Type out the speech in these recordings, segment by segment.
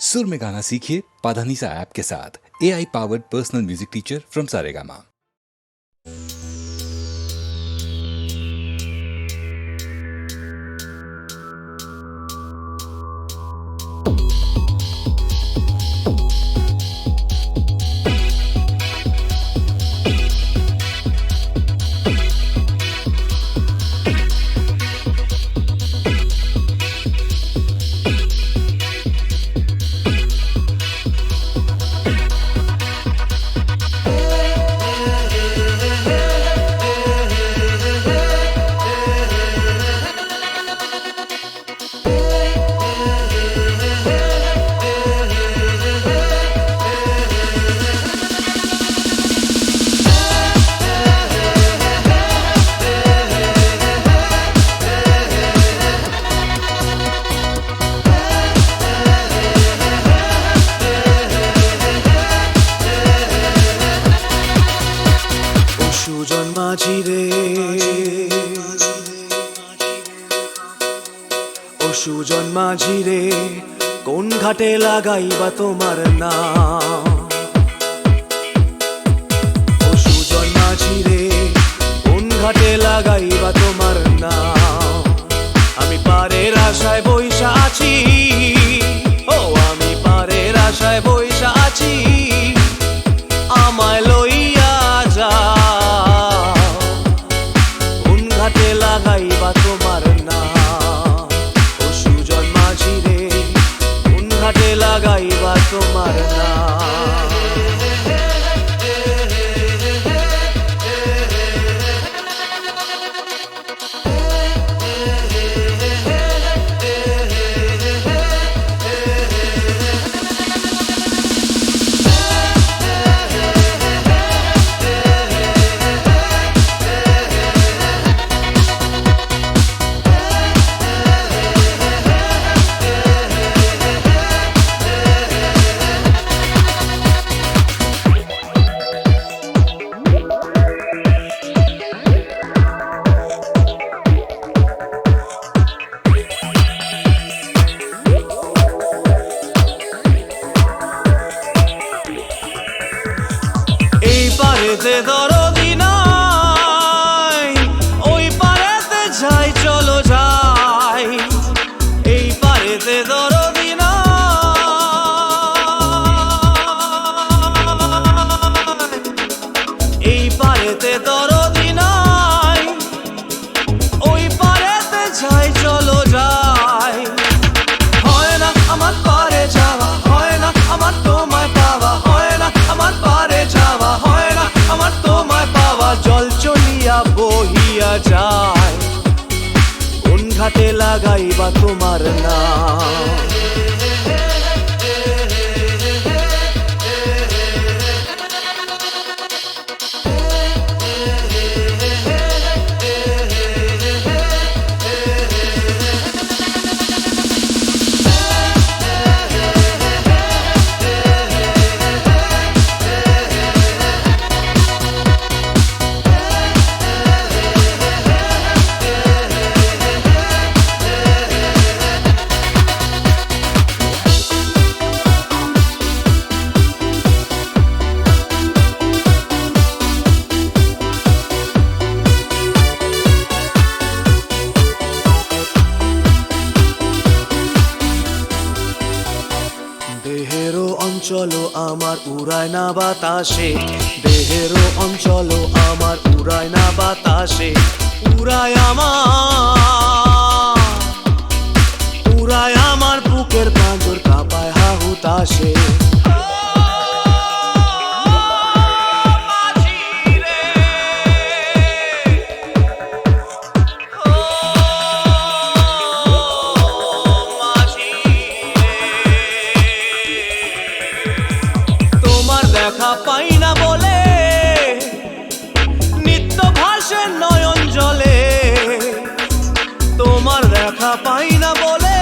सुर में गाना सीखिए पाधानीसा ऐप के साथ। AI powered personal music teacher from Saregama. সুজন মাঝি রে ও সুজন মাঝি রে কোন ঘাটে লাগাইবা তোমার নাম? ও সুজন মাঝি রে কোন ঘাটে লাগাইবা তোমার নাম? আমি পারের আশায় বইসা আছি, ও আমি পারের আশায় বইসা আছি, আমায় লইয়া যা লাগাইবা তোমার নাম। ও সুজন মাঝি রে কোন ঘাটে লাগাইবা তোমার নাম? পারেতে দরদি নাই, ওই পারেতে যাই চলো যাই। এই পারেতে দরদি নাই, এই পারেতে দরদি নাই, ওই পারেতে যাই চলো যাই। হয় না আমার পারে যাওয়া, হয় না আমার তোমায় পাওয়া, হয় না আমার পারে যাওয়া, হয় না আমার তোমায় পাওয়া। জল চলিয়া বহিয়া যায় কোন ঘাটে লাগাইবা তোমার নাম? দেহেরও অঞ্চল আমার উড়ায় না বাতাসে, দেহেরও অঞ্চল আমার উড়ায় না বাতাসে। উড়ায় আমার বুকের পাঁজর কাঁপায় হা হুতাশে। দেখা পাই না বলে নিত্য ভাসে নয়ন জলে, তোমার দেখা পাই না বলে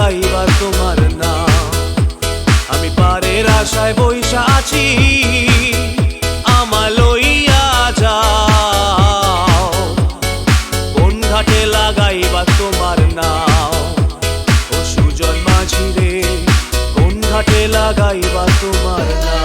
লাগাইবার তোমার নাম। আমি পারের আশায় বইসা আছি, আমায় লইয়া যাও, কোন ঘাটে লাগাইবার তোমার নাম। ও সুজন মাঝি রে, কোন ঘাটে লাগাইবার তোমার নাম।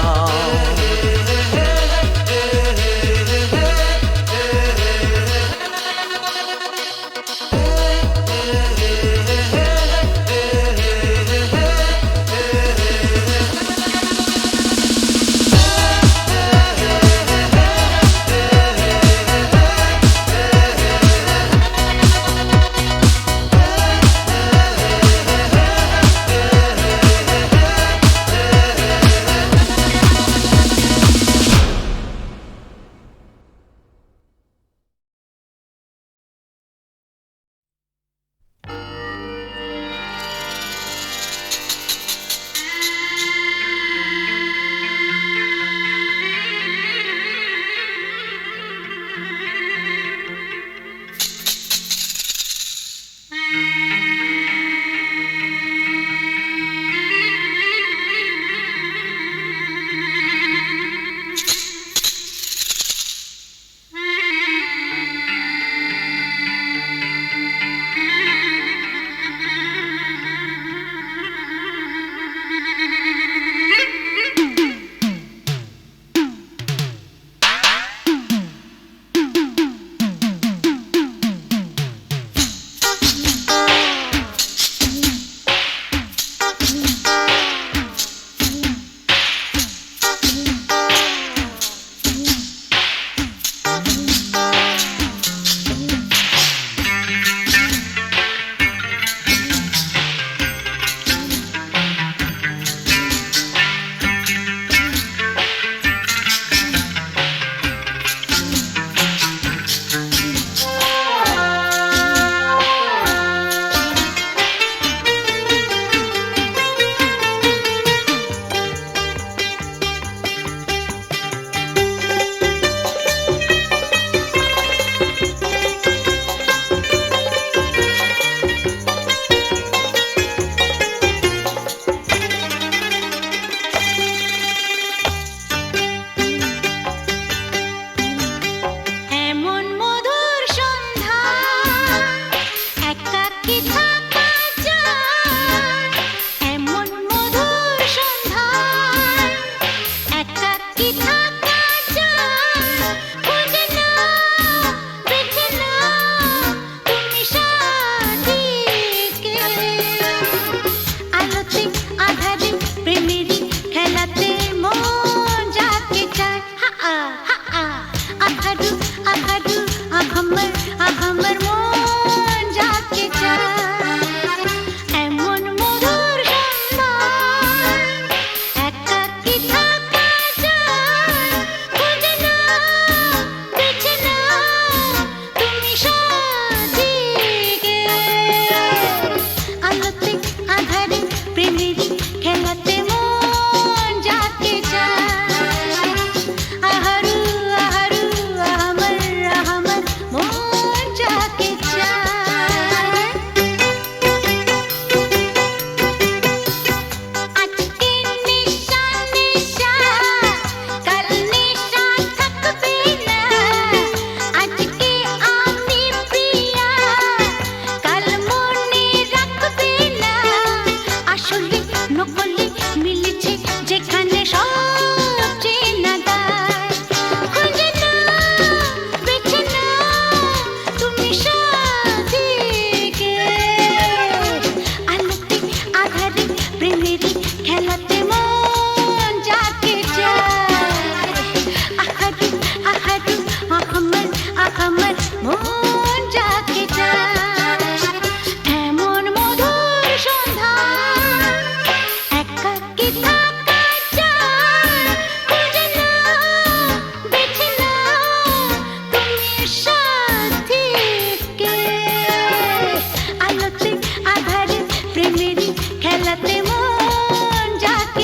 খেলাতে মন যাকে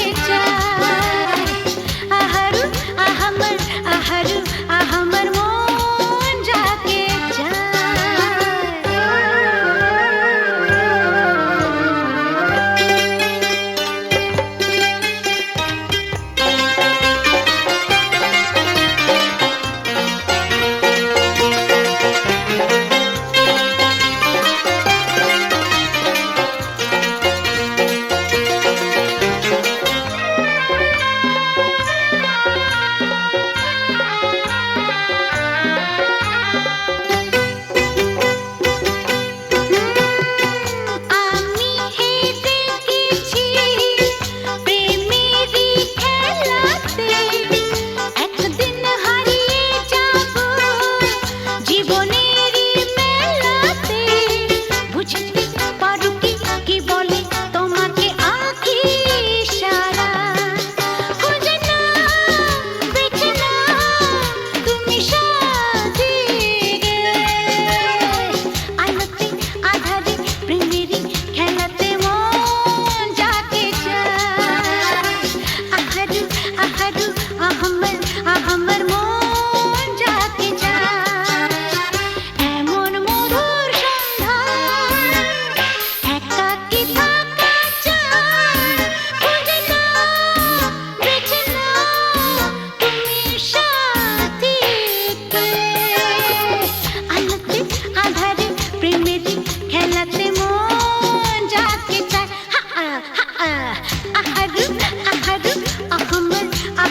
আহারু আহারু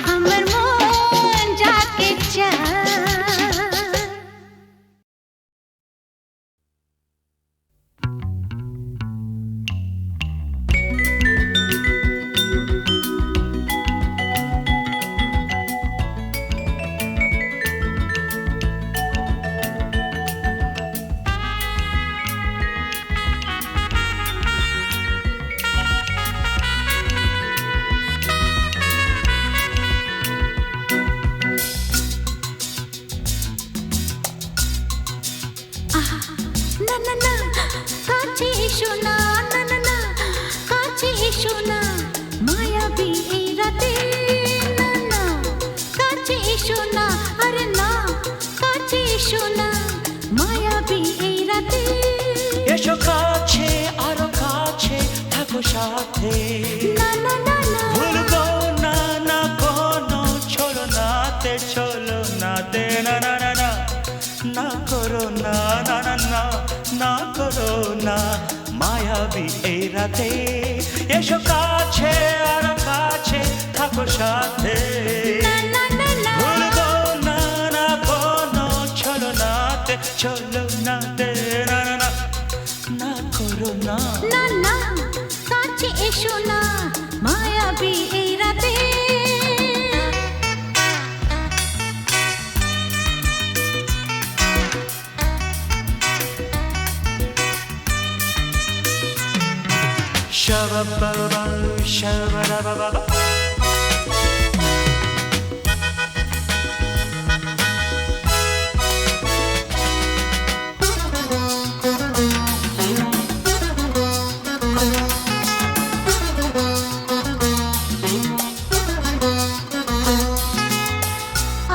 আমার মন যাকে চায়। না না না কাছে এসো না, না না না কাছে এসো না, মায়াবী এই রাতে। না না কাছে এসো না, আরে না কাছে এসো না, মায়াবী এই রাতে। এসো কাছে আরো কাছে থাকো সাথে, না না না না ভুলবো না না কোনো চলো নাতে, চলো নাতে, না না না না না করো না, না না না না করো না, মায়াবী এই রাতে। এসো কাছে আরো কাছে থাকো সাথে, না না না না ভুলবো না না কোনো চলো নাতে, চলো নাতে, না না না না করো না। না না কাছে এসো না, মায়াবী এই রাতে। Shabba-ba-ba, shabba-da-ba-ba-ba.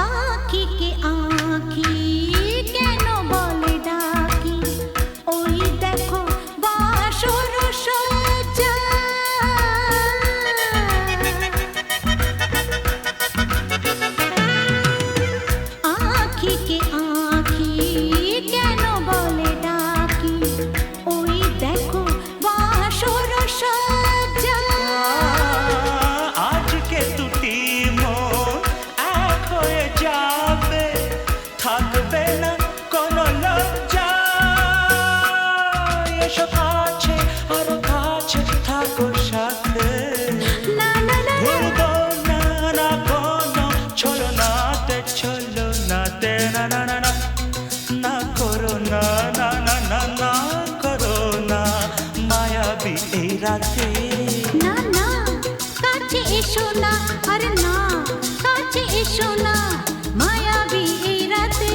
আঁখিকে আঁখি কেন বলে ডাকি, ওই দেখো বাসর সজ্জা। আঁখিকে আঁখি কেন বলে ডাকি, ওই দেখো বাসর সজ্জা। আজকে দুটি মন এক হয়ে যাবে, থাকবে না কোনো লজ্জা। এসো কাছে আরো কাছে থাকো সাথে, না না না ভুলবো না না কোনো চলো নাতে, চলো নাতে, না না না না না করো না, না না না না করো না, মায়াবী এই রাতে। না না কাছে এসো না, আরে না কাছে এসো না, মায়াবী এই রাতে।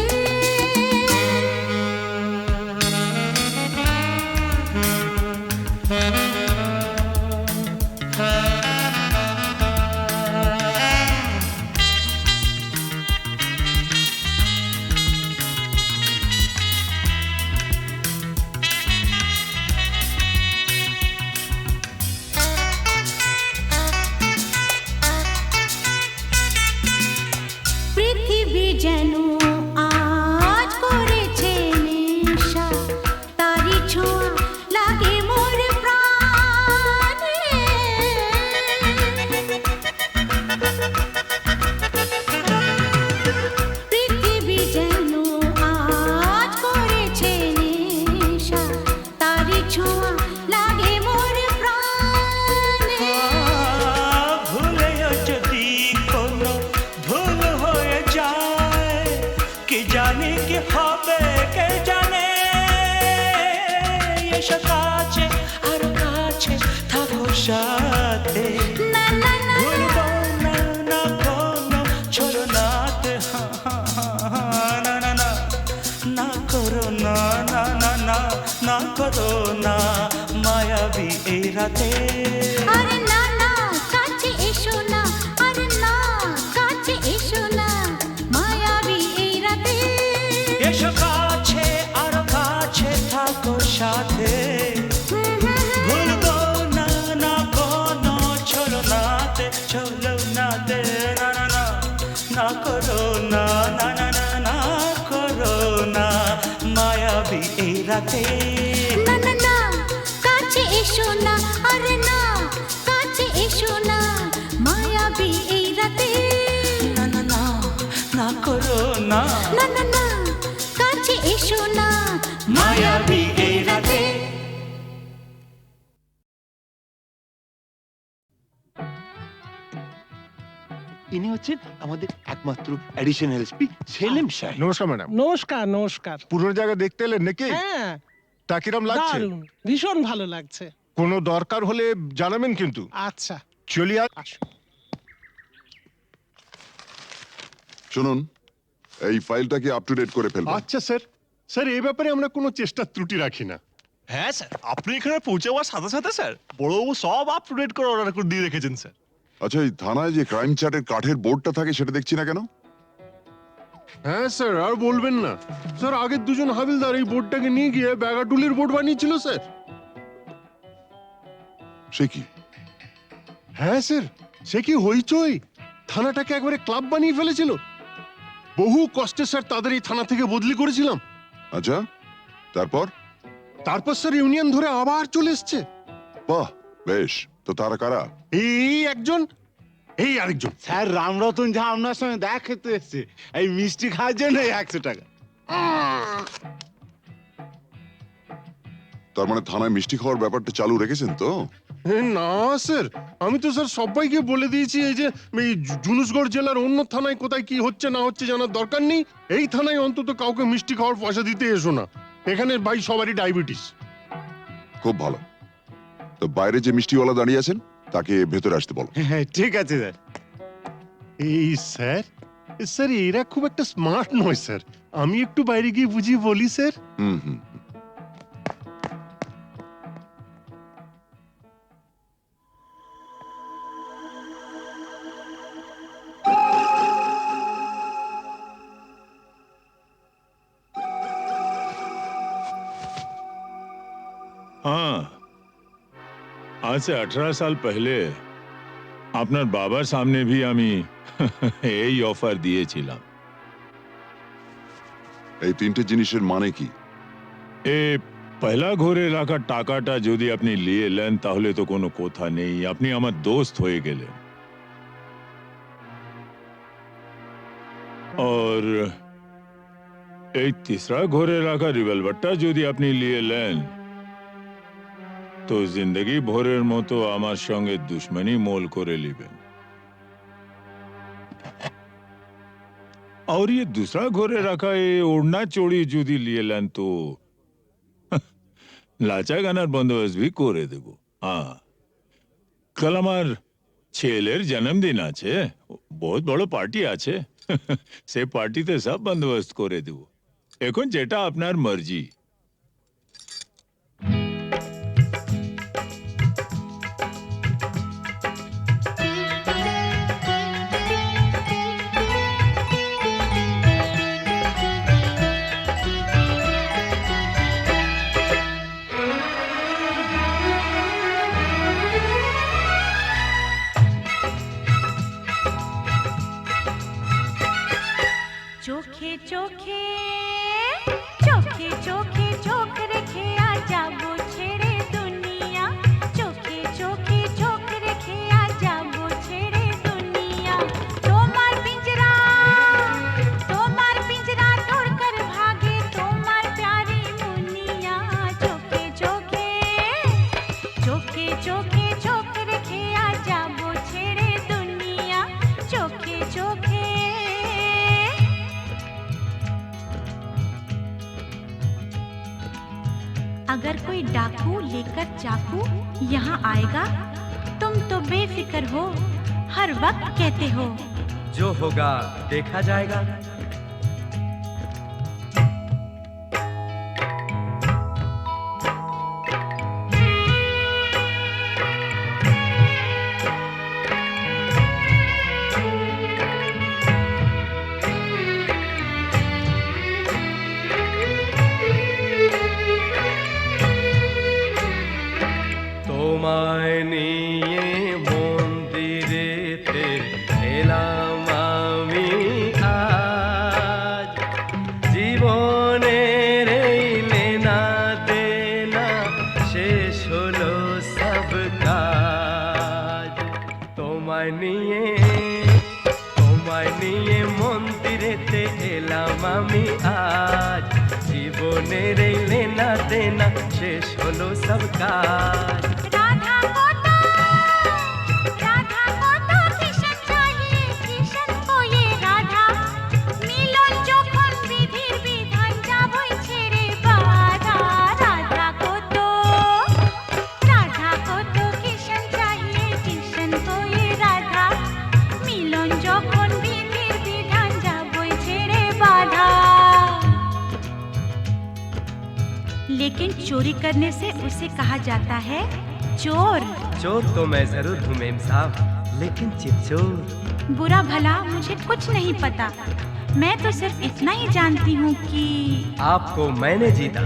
পৃথিবী যেন আজ করেছে নেশা, তারি ছোঁয়া লাগে মোর প্রাণে। পৃথিবী যেন আজ করেছে নেশা, তারি ছোঁয়া লাগে মোর প্রাণে। ভুলেও যদি কোনো ভুল হয়ে যায়, কি জানি কি হবে কে জানে। এসো কাছে আর কাছে থাকো সাথে, না না না ভুলবো না না কোনো চলো নাতে, না না না না করো না, না না না না করো না, মায়াবী এই রাতে। আরে না না কাছে এসো না, আরে না কাছে এসো না, মায়াবী এই রাতে। এসো কাছে আরো কাছে থাকো সাথে, ভুলবো না না কোনো চলো নাতে, চলো নাতে, না না না না করো না, না না না না করো না, মায়াবী এই রাতে। না না না কাছে এসো না, আরে না না না না না কাছে এসো না মায়াবী এই রাতে ইনি হচ্ছেন আমাদের একমাত্র অ্যাডিশনাল এসপি সেলিম সাহেব। নমস্কার ম্যাডাম। নমস্কার নমস্কার। পুরনো জায়গা দেখতে এলেন নাকি? হ্যাঁ তা কিরম লাগছে? দারুণ, ভীষণ ভালো লাগছে। কোনো দরকার হলে জানাবেন কিন্তু। আচ্ছা চলিয়ে আসুন। শুনুন, এই ফাইলটা কি আপ টু ডেট করে ফেলবেন? আচ্ছা স্যার। স্যার এই ব্যাপারে আমরা কোনো চেষ্টার ত্রুটি রাখি না। হ্যাঁ স্যার, আপনি এখানে পৌঁছে যাওয়ার সাথে সাথে স্যার বড়বাবু সব আপ টু ডেট করে অর্ডার করে দিয়ে রেখেছেন স্যার। আচ্ছা, এই থানায় যে ক্রাইম চ্যাটের কাঠের বোর্ডটা থাকে সেটা দেখছি না কেন? হ্যাঁ স্যার, আর বলবেন না স্যার, আগের দুজন হাবিলদার এই বোর্ডটাকে নিয়ে গিয়ে ব্যাগাটুলির বোর্ড বানিয়েছিল স্যার। সে কি? হ্যাঁ স্যার, সে কি হইচই, থানাটাকে একবারে ক্লাব বানিয়ে ফেলেছিল। বহু কষ্টে স্যার তাদের এই থানা থেকে বদলি করেছিলাম। আচ্ছা, তারপর? তারপর স্যার ইউনিয়ন ধরে আবার চলে এসছে। বাহ, বেশ। তো তারা কারা? এই একজন, এই আরেকজন। স্যার রামরতন যা আপনার সঙ্গে দেখা খেতে এসছে এই মিষ্টি খাওয়ার জন্য 100 টাকা। তার মানে থানায় মিষ্টি খাওয়ার ব্যাপারটা চালু রেখেছেন তো? না স্যার, আমি তো স্যার সবাইকে বলে দিয়েছি এই যে এই জুনুসগড় জেলার অন্য থানায় কোথায় কি হচ্ছে না হচ্ছে জানার দরকার নেই। এই থানায় অন্তত কাউকে মিষ্টি খাওয়ার পয়সা দিতে এসো না। এখানে ভাই সবারই ডায়াবেটিস। খুব ভালো। তো বাইরে যে মিষ্টিওয়ালা দাঁড়িয়ে আছেন তাকে ভেতরে আসতে বলো। হ্যাঁ ঠিক আছে স্যার। এই স্যার, স্যার এরা খুব একটা স্মার্ট নয় স্যার, আমি একটু বাইরে গিয়ে বুঝিয়ে বলি স্যার। হুম হুম। हाँ, आज से 18 साल पहले আপনার বাবার সামনে भी আমি এই অফার দিয়েছিলাম। এই তিনটে জিনিসের মানে কি? এ পয়লা ঘরে রাখা টাকাটা যদি আপনি নিয়ে নেন তাহলে তো কোনো কথা নেই, আপনি আমার দোস্ত হয়ে গেলেন। और এই तीसरा ঘরে রাখা রিভলভারটা যদি আপনি নিয়ে নেন তো জিন্দগি ভরের মতো আমার সঙ্গে দুশ্মনী মোল করে নেবেন। और ये दूसरा घरे रखा ये ओढ़ना चोड़ी যদি নিয়ে নেন তো লাচা গানার বন্দোবস্ত भी করে দেব। হ্যাঁ, কাল আমার ছেলের জন্মদিন আছে, বহুত বড় পার্টি আছে, সে পার্টিতে সব বন্দোবস্ত করে দেব। এখন যেটা আপনার মর্জি। চোখে চোখে চোখে চোখে চোখ রেখে আ যাবো ছেড়ে দুনিয়া, চোখে চোখে চোখ রেখে আ যাবো ছেড়ে দুনিয়া। তোমার পিंजरा तोड़कर भागे তোমার प्यारी मुनिया, চোখে চোখে চোখে চোখে চোখ রেখে আ যাবো ছেড়ে দুনিয়া, চোখে চোখে। अगर कोई डाकू लेकर चाकू यहाँ आएगा तुम तो बेफिक्र हो, हर वक्त कहते हो जो होगा देखा जाएगा। তোমায় নিয়ে মন্দিরেতে এলাম আমি আজ, জীবনের এই লেনা দেনা শেষ হলো সব কাজ। তোমায় নিয়ে মন্দিরেতে এলাম পেলাম আমি আজ, জীবনের এই লেনা দেনা শেষ হলো সব কাজ। রাধা কত কিষণ চাহিয়ে কিষণ হয়ে রাধা, মিলন যখন বিধির বিধান যাবই ছেড়ে বাধা। রাধা কত কিষণ চাহিয়ে কিষণ হয়ে রাধা, মিলন যখন বিধির বিধান যাবই ছেড়ে বাধা। लेकिन चोरी करने से उसे कहा जाता है चोर। चोर तो मैं जरूर हूँ मेम साहब, लेकिन चिपचोर। बुरा भला मुझे कुछ नहीं पता, मैं तो सिर्फ इतना ही जानती हूँ कि आपको मैंने जीता।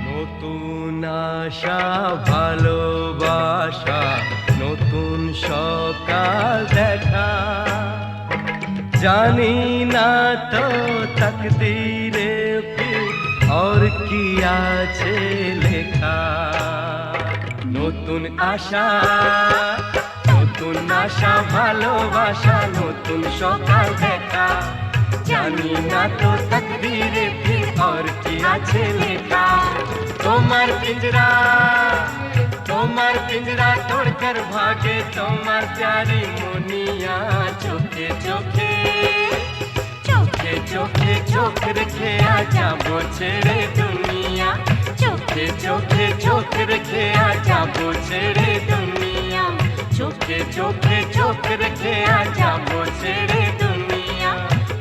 নতুন আশা ভালোবাসা, নতুন সকাল দেখা, জানি না তো তকদীরে ফির और কি আছে লেখা। নতুন আশা ভালোবাসা, নতুন সকাল দেখা, জানি না তো তকদীরে ফির और কি আছে লেখা। তোমার পিঞ্জরা तोड़कर भागे তোমার प्यारी मुनिया, चोखे चोखे चोख रखे आ जाबो छेड़े दुनिया, चोखे चोख रखे आ जाबो छेड़े दुनिया, चोखे रखे आ जाबो छेड़े दुनिया,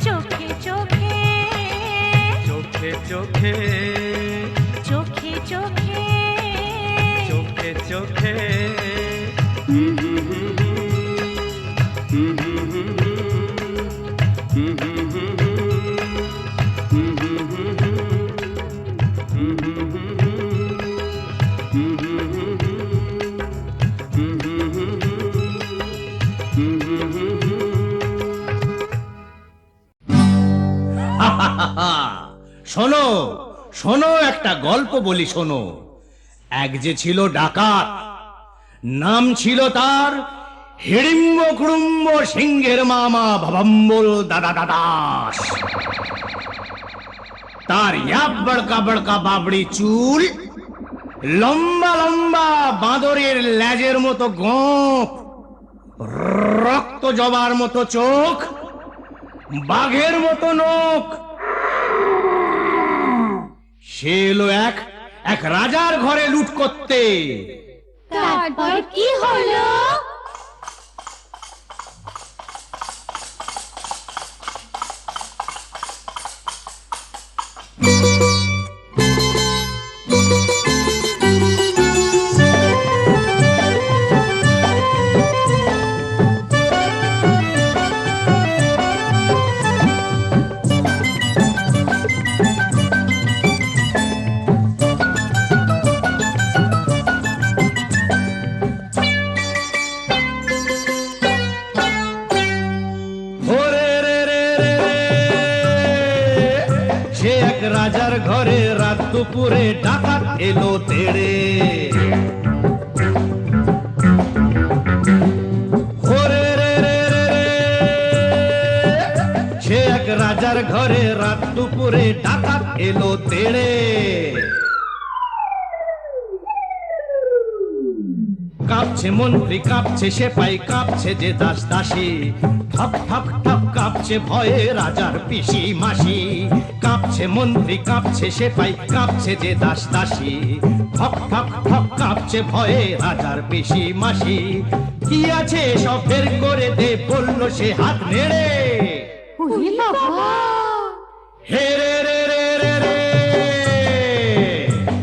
चोखे चोखे শোনো শোনো, একটা গল্প বলি শোনো। এক যে ছিল ডাকাত, নাম ছিল তার হিড়িম্ব কুড়ুম্ব সিংহের মামা ভবম্বল দাদা দাদাস। তার ইয়াব বড়কা বড়কা বাবড়ি চুল, লম্বা লম্বা বাঁদরের লেজের মতো গোঁফ, রক্ত জবার মতো চোখ, বাঘের মতো নখ। সে এলো এক রাজার ঘরে লুট করতে। তারপর কি হলো? রাজার ঘরে রাত দুপুরে ডাকাত এলো তেড়ে। সে এক রাজার ঘরে রাত দুপুরে ডাকাত এলো তেড়ে। কাঁপছে মন্ত্রী, কাঁপছে সেপাই, কাঁপছে যে দাস দাসী, ঠক ঠক ঠক কাঁপছে ভয়ে রাজার পিসি মাসি। কাঁপছে মন্ত্রী, কাঁপছে সেপাই, কাঁপছে যে দাস দাসী, ঠক ঠক ঠক কাঁপছে ভয়ে রাজার পিসি মাসি। কি আছে সব বের করে দে, বলল সে হাত নেড়ে। হে রে রে রে রে রে,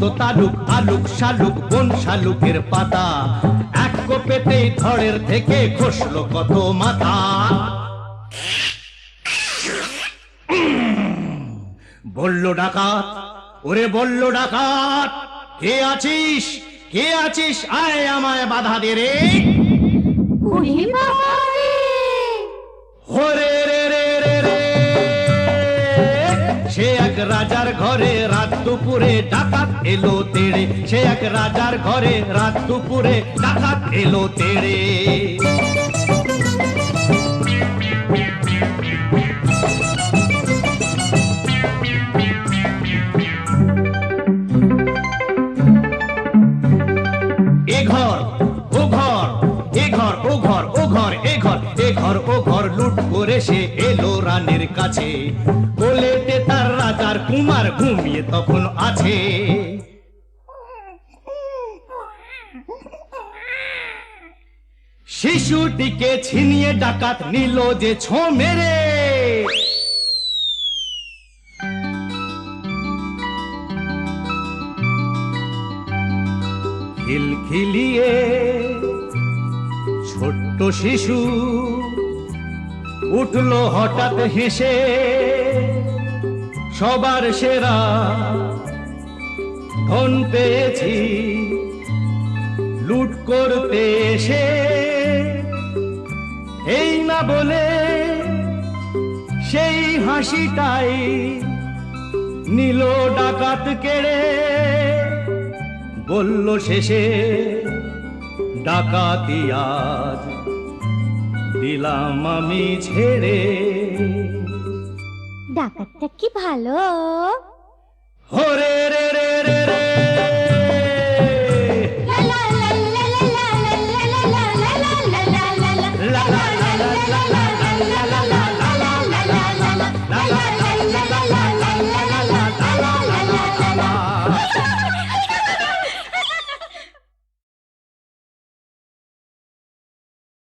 কত তালুক আলুক শালুক বন শালুকের পাতা, এক কোপেতেই ধড়ের থেকে খসলো কত মাথা। বলল ডাকাত, ওরে বলল ডাকাত, কে আছিস কে আছিস, আয় আমায় বাধা দে রে। ওরে বাবা রে, ওরে রে রে রে রে, সে এক রাজার ঘরে রাত দুপুরে ডাকাত এলো তেড়ে, সে এক রাজার ঘরে রাত দুপুরে ডাকাত এলো তেড়ে। এ ঘর ও ঘর, এ ঘর ও ঘর, ও ঘর এ ঘর, এ ঘর ও ঘর লুট করে সে এলো রানীর কাছে, কোলেতে তার রাজার কুমার ঘুমিয়ে তখন আছে। শিশুটিকে ছিনিয়ে ডাকাত নিল যে ছো মেরে। খিলখিলিয়ে ছোট্ট শিশু উঠলো হঠাৎ হেসে, সবার সেরা ধন পেয়েছি লুট করতে এসে, এই না বলে সেই হাসিটাই নিল ডাকাত কেড়ে। বলল শেষে ডাকাতি আজ দিলাম আমি ছেড়ে। ডাকাতটা কি ভালো। হরে রে রে রে